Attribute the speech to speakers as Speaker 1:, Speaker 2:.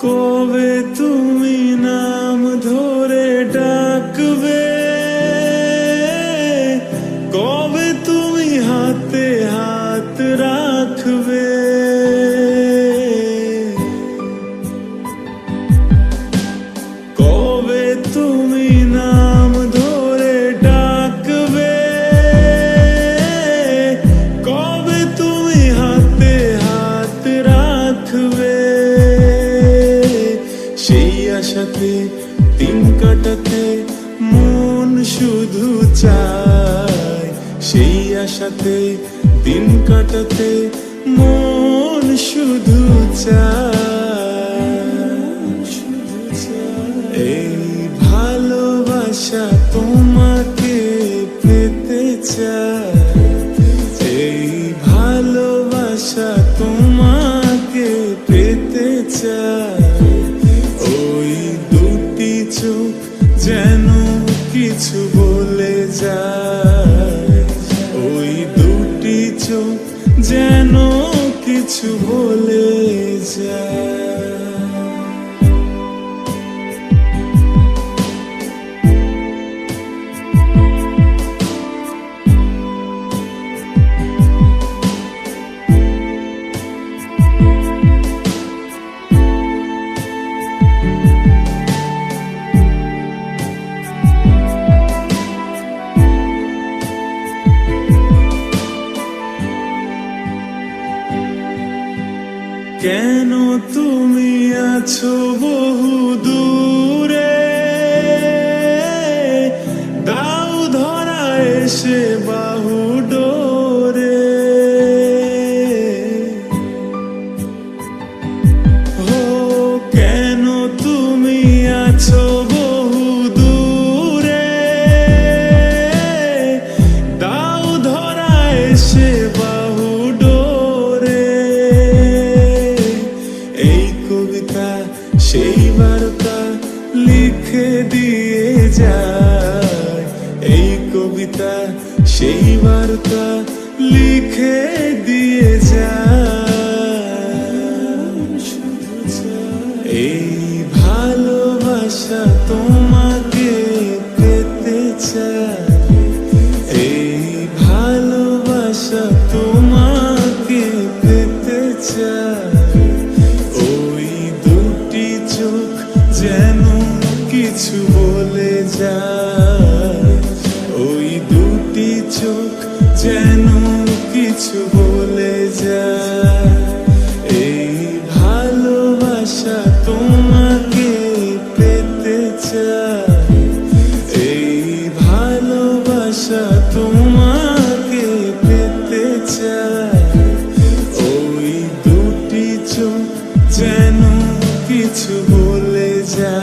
Speaker 1: কবে তুমি নাম ধরে ডাকবে, কবে তুমি হাতে হাত রাখবে, কবে তুমি নাম ধরে ডাকবে, কবে তুমি হাতে হাত রাখবে। সেই আশাতে দিন কাটাতে মন শুধু চায়, সেই আশাতে দিন কাটাতে মন শুধু চায়। এই ভালোবাসা তোমাকে পেতে চায়, এই ভালোবাসা তোমাকে পেতে চায়। ওই দুটি চোখ যেন কিছু বলে যায়, ওই দুটি চোখ যেন কিছু বলে যায়। কেন তুমি আছো বহু দূরে, দাও ধরা এসে বাহু ডোরে। ও কেন তুমি আছো বহু দূরে, দাও ধরা এসে বাহু ডোরে। এই কবিতা সেই বার্তা লিখে দিয়ে যায়, এই কবিতা সেই বার্তা লিখে দিয়ে যায়। এই ভালোবাসা তোমাকে পেতে চায়, এই ভালোবাসা তোমাকে পেতে চায়। ওই দুটি চোখ যেন কিছু বলে যায়, ওই দুটি চোখ যেন কিছু বলে যায়। এই ভালোবাসা তোমাকে পেতে চায়, এই ভালোবাসা তোমাকে পেতে চায়। ওই দুটি চোখ যেন কিছু বলে যায়।